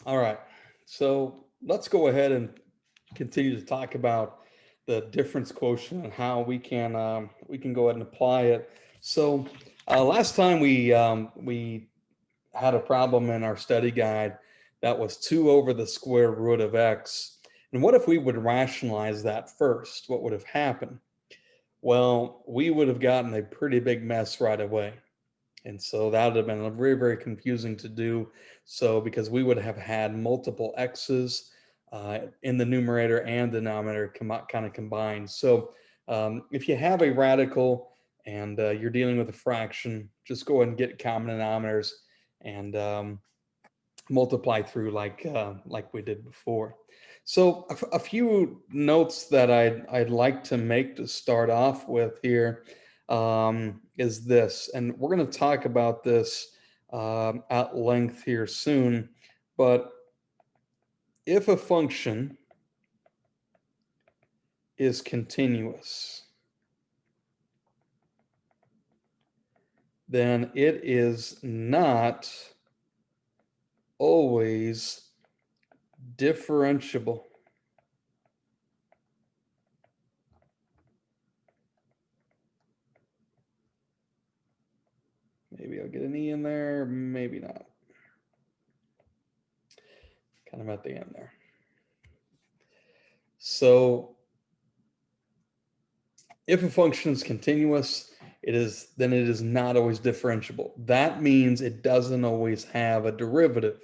All right, so let's go ahead and continue to talk about the difference quotient and how we can go ahead and apply it. So last time we had a problem in our study guide that was 2 over the square root of x. And what if we would rationalize that first? What would have happened? Well, we would have gotten a pretty big mess right away. And so that would have been very, very confusing to do. So because we would have had multiple x's in the numerator and denominator kind of combined. So if you have a radical and you're dealing with a fraction, just go ahead and get common denominators and multiply through like we did before. So a few notes that I'd like to make to start off with here is this, and we're going to talk about this at length here soon. But if a function is continuous, then it is not always differentiable. Maybe I'll get an E in there, maybe not. Kind of at the end there. So if a function is continuous, it is not always differentiable. That means it doesn't always have a derivative.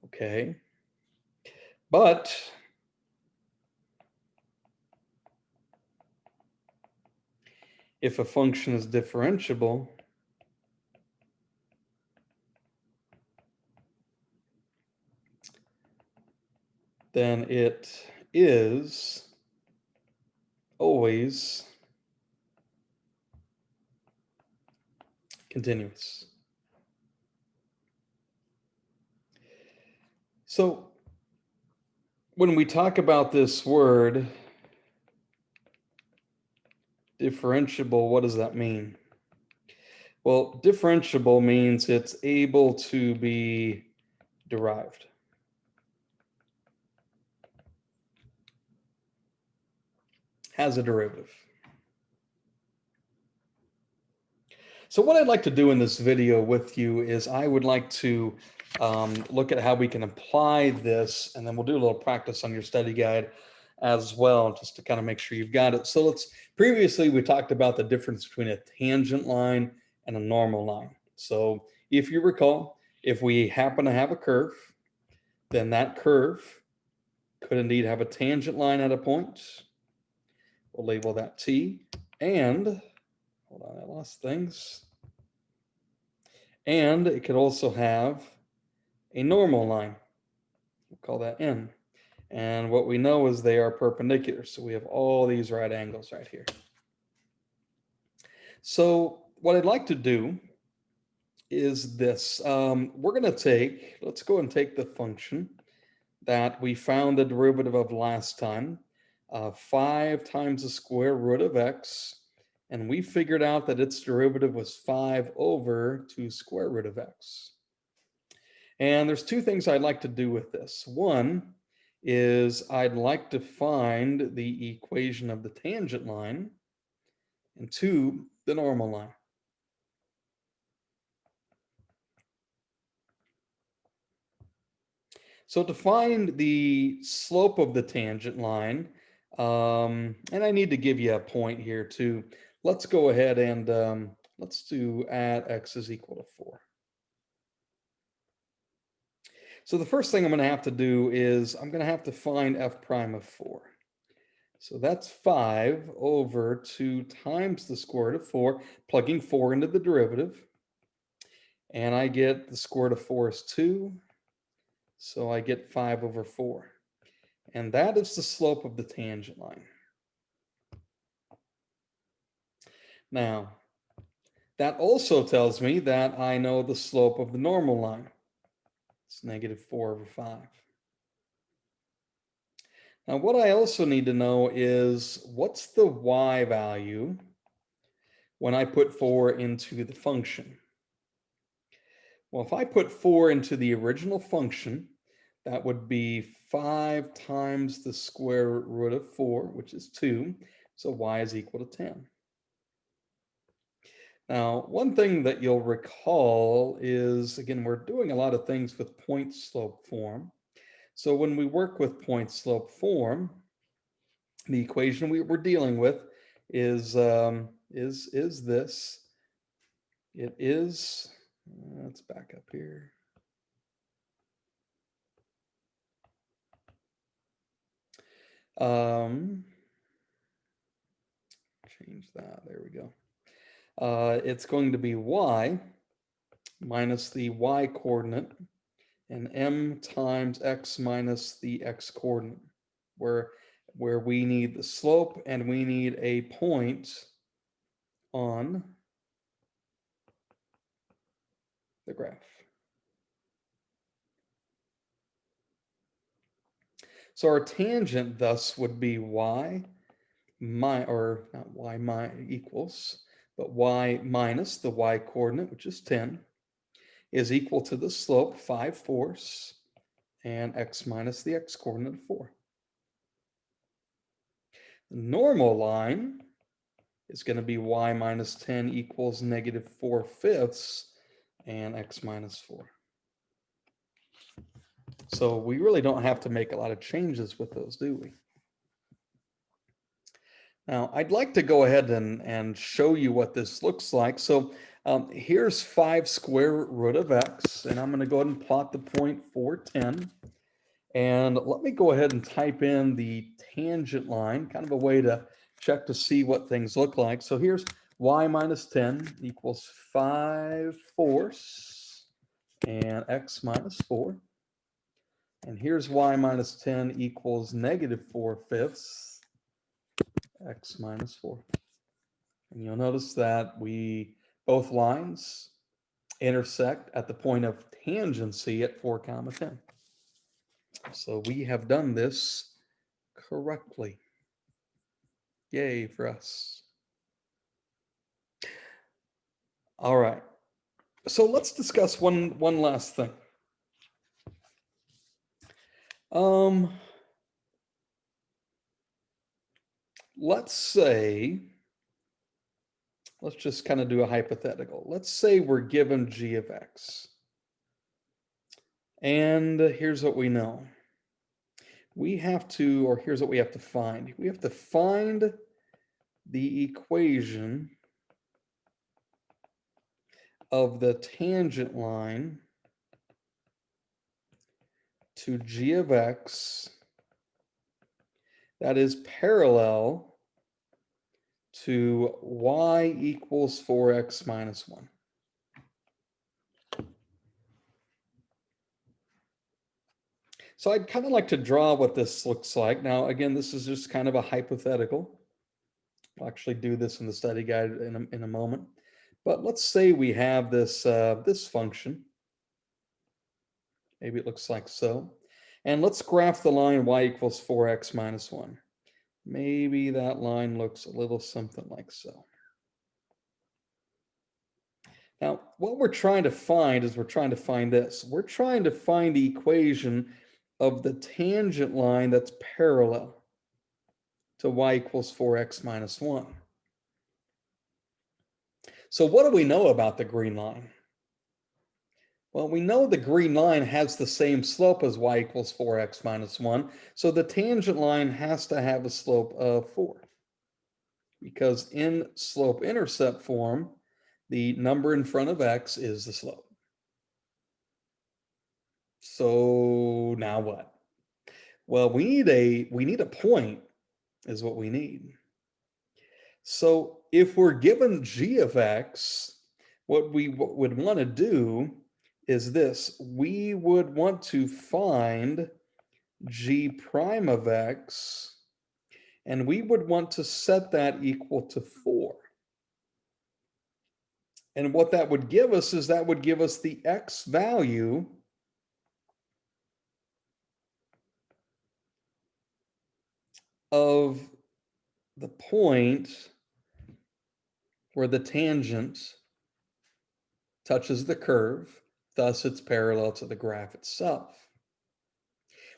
Okay. But if a function is differentiable, then it is always continuous. So when we talk about this word differentiable, what does that mean? Well, differentiable means it's able to be derived. Has a derivative. So what I'd like to do in this video with you is I would like to look at how we can apply this, and then we'll do a little practice on your study guide as well, just to kind of make sure you've got it. So previously we talked about the difference between a tangent line and a normal line. So if you recall, if we happen to have a curve, then that curve could indeed have a tangent line at a point. We'll label that T, and hold on, I lost things. And it could also have a normal line. We'll call that N. And what we know is they are perpendicular. So we have all these right angles right here. So what I'd like to do is this. We're going to let's go and take the function that we found the derivative of last time, 5 times the square root of x. And we figured out that its derivative was 5 over 2 square root of x. And there's 2 things I'd like to do with this. One is I'd like to find the equation of the tangent line, and 2, the normal line. So to find the slope of the tangent line, and I need to give you a point here too. Let's go ahead and let's do at x is equal to 4. So the first thing I'm going to have to do is I'm going to have to find f prime of 4. So that's 5 over 2 times the square root of 4, plugging 4 into the derivative. And I get the square root of 4 is 2. So I get 5 over 4. And that is the slope of the tangent line. Now, that also tells me that I know the slope of the normal line. It's negative 4 over 5. Now, what I also need to know is what's the y value when I put 4 into the function? Well, if I put 4 into the original function, that would be 5 times the square root of 4, which is 2. So y is equal to 10. Now, one thing that you'll recall is, again, we're doing a lot of things with point slope form. So when we work with point slope form, the equation we're dealing with is this. It is, let's back up here. Change that, there we go. It's going to be y minus the y coordinate and m times x minus the x coordinate, where we need the slope and we need a point on the graph. So our tangent thus would be y or not y equals, but y minus the y coordinate, which is 10, is equal to the slope 5/4 and x minus the x coordinate of 4. The normal line is going to be y minus 10 equals negative 4/5 and x minus 4. So we really don't have to make a lot of changes with those, do we? Now, I'd like to go ahead and show you what this looks like. So here's 5 square root of x, and I'm going to go ahead and plot the point 410. And let me go ahead and type in the tangent line, kind of a way to check to see what things look like. So here's y minus 10 equals 5/4 and x minus 4. And here's y minus 10 equals negative 4/5 x minus 4. And you'll notice that both lines intersect at the point of tangency at 4, 10. So we have done this correctly. Yay for us. All right. So let's discuss one last thing. Let's say, let's just kind of do a hypothetical. Let's say we're given g of x. And here's what we know. We have to, or here's what we have to find. We have to find the equation of the tangent line to g of x that is parallel to y equals 4x minus 1. So I'd kind of like to draw what this looks like. Now, again, this is just kind of a hypothetical. I'll actually do this in the study guide in a moment. But let's say we have this, this function. Maybe it looks like so. And let's graph the line y equals 4x minus 1. Maybe that line looks a little something like so. Now, what we're trying to find is we're trying to find this. We're trying to find the equation of the tangent line that's parallel to y equals 4x minus 1. So what do we know about the green line? Well, we know the green line has the same slope as y equals 4x minus 1. So the tangent line has to have a slope of 4. Because in slope-intercept form, the number in front of x is the slope. So now what? Well, we need a point is what we need. So if we're given g of x, what we would want to do is this. We would want to find g prime of x, and we would want to set that equal to 4. And what that would give us is that would give us the x value of the point where the tangent touches the curve, thus it's parallel to the graph itself.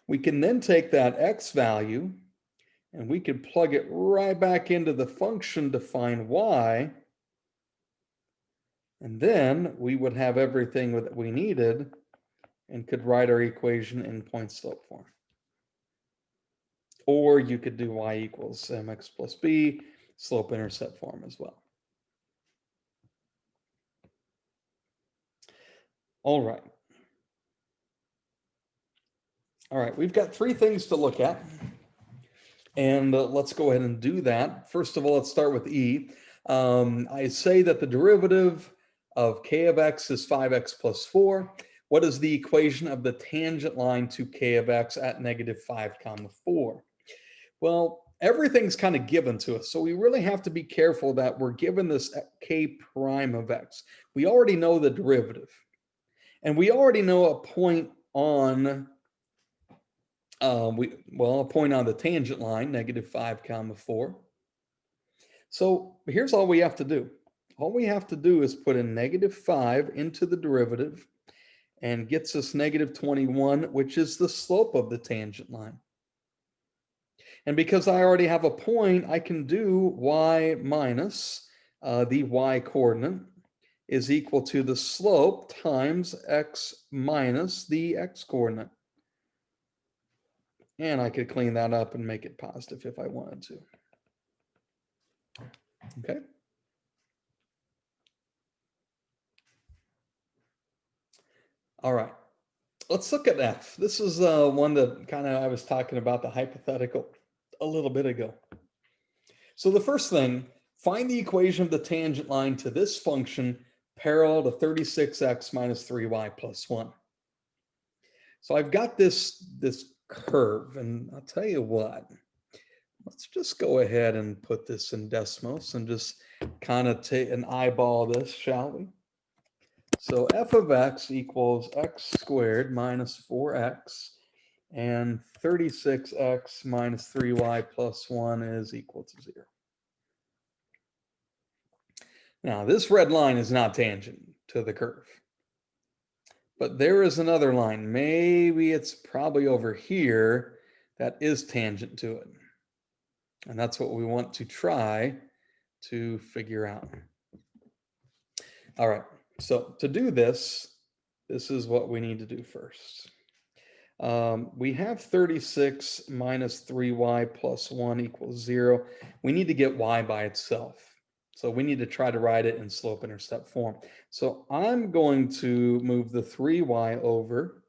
We can then take that x value and we could plug it right back into the function to find y. And then we would have everything that we needed and could write our equation in point slope form. Or you could do y equals mx plus b, slope intercept form as well. All right. All right, we've got three things to look at. And let's go ahead and do that. First of all, let's start with e. I say that the derivative of k of x is 5x plus 4. What is the equation of the tangent line to k of x at negative 5 comma 4? Well, everything's kind of given to us. So we really have to be careful that we're given this k prime of x. We already know the derivative. And we already know a point on a point on the tangent line, negative 5 comma 4. So here's all we have to do. All we have to do is put in negative 5 into the derivative and gets us negative 21, which is the slope of the tangent line. And because I already have a point, I can do y minus the y coordinate is equal to the slope times x minus the x coordinate. And I could clean that up and make it positive if I wanted to. Okay. All right. Let's look at f. This is one that kind of I was talking about the hypothetical a little bit ago. So the first thing, find the equation of the tangent line to this function parallel to 36x minus 3y plus 1. So I've got this curve, and I'll tell you what, let's just go ahead and put this in Desmos and just kind of take an eyeball this, shall we? So f of x equals x squared minus 4x, and 36x minus 3y plus 1 is equal to 0. Now, this red line is not tangent to the curve. But there is another line. Maybe it's probably over here that is tangent to it. And that's what we want to try to figure out. All right, so to do this, this is what we need to do first. We have 36 minus 3y plus 1 equals 0. We need to get y by itself. So we need to try to write it in slope intercept form. So I'm going to move the 3y over.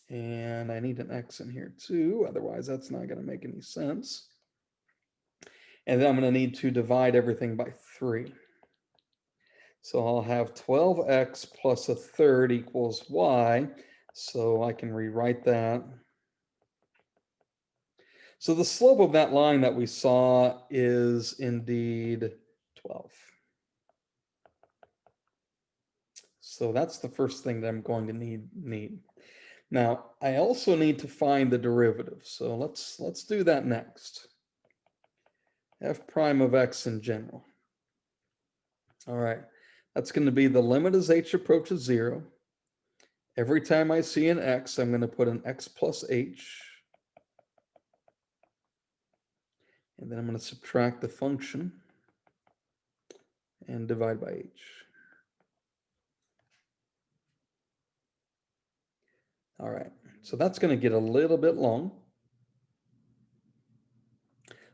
And I need an x in here too. Otherwise, that's not going to make any sense. And then I'm going to need to divide everything by 3. So I'll have 12x plus a third equals y. So I can rewrite that. So the slope of that line that we saw is indeed 12. So that's the first thing that I'm going to need. Now, I also need to find the derivative. So let's do that next. F prime of x in general. All right, that's going to be the limit as h approaches 0. Every time I see an x, I'm going to put an x plus h. And then I'm going to subtract the function and divide by h. All right, so that's going to get a little bit long.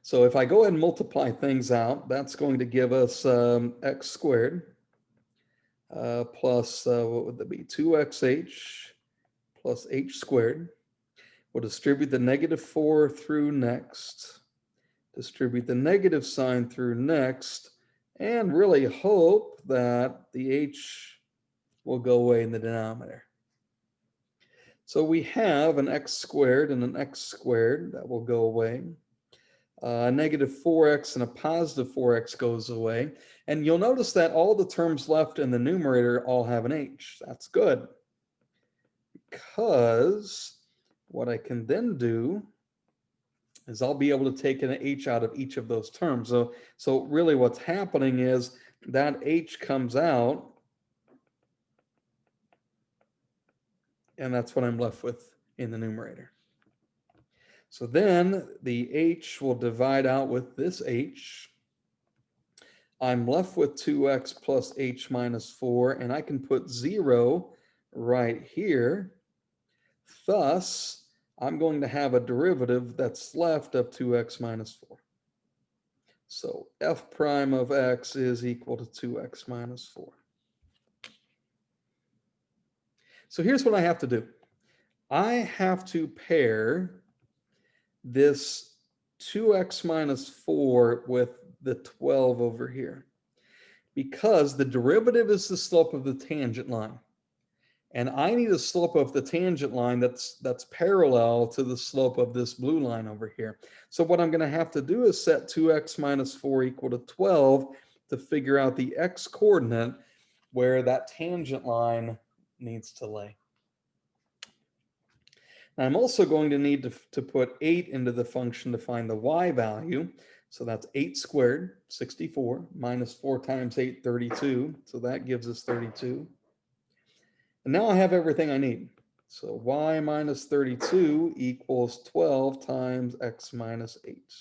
So if I go ahead and multiply things out, that's going to give us x squared plus, what would that be, 2xh plus h squared. We'll distribute the negative 4 through next, distribute the negative sign through next, and really hope that the h will go away in the denominator. So we have an x squared and an x squared that will go away. Negative 4x and a positive 4x goes away. And you'll notice that all the terms left in the numerator all have an h. That's good. Because what I can then do is I'll be able to take an h out of each of those terms. So really what's happening is that h comes out, and that's what I'm left with in the numerator. So then the h will divide out with this h. I'm left with 2x plus h minus 4, and I can put 0 right here. Thus, I'm going to have a derivative that's left of 2x minus 4. So f prime of x is equal to 2x minus 4. So here's what I have to do. I have to pair this 2x minus 4 with the 12 over here, because the derivative is the slope of the tangent line. And I need a slope of the tangent line that's parallel to the slope of this blue line over here. So what I'm going to have to do is set 2x minus 4 equal to 12 to figure out the x coordinate where that tangent line needs to lay. Now I'm also going to need to put 8 into the function to find the y value. So that's 8 squared, 64, minus 4 times 8, 32. So that gives us 32. And now I have everything I need. So y minus 32 equals 12 times x minus 8.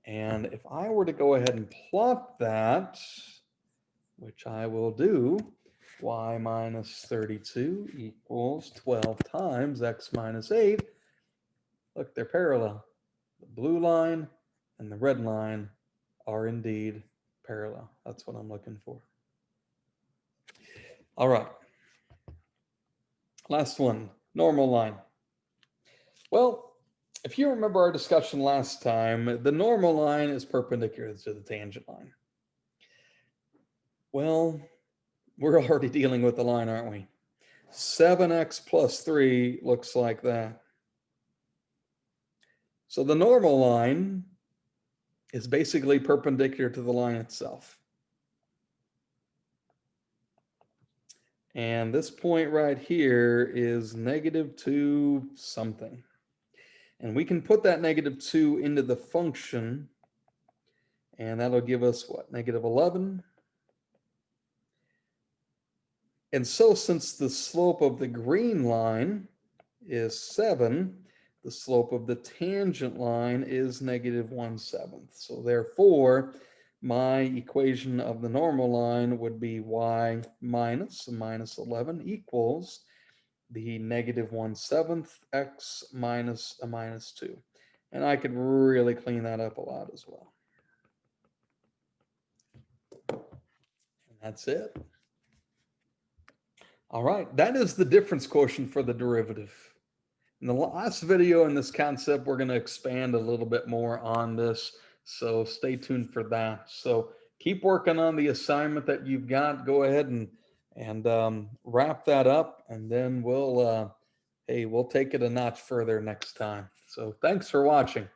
And if I were to go ahead and plot that, which I will do, y minus 32 equals 12 times x minus 8. Look, they're parallel. The blue line and the red line are indeed parallel. That's what I'm looking for. All right. Last one, normal line. Well, if you remember our discussion last time, the normal line is perpendicular to the tangent line. Well, we're already dealing with the line, aren't we? 7x plus 3 looks like that. So the normal line is basically perpendicular to the line itself. And this point right here is -2 something. And we can put that -2 into the function, and that'll give us what, -11? And so since the slope of the green line is 7, the slope of the tangent line is -1/7. So therefore, my equation of the normal line would be y minus -11 equals the -1/7 x minus a -2. And I could really clean that up a lot as well. And that's it. All right, that is the difference quotient for the derivative. In the last video in this concept, we're going to expand a little bit more on this, so stay tuned for that. So keep working on the assignment that you've got. Go ahead and wrap that up, and then we'll take it a notch further next time. So thanks for watching.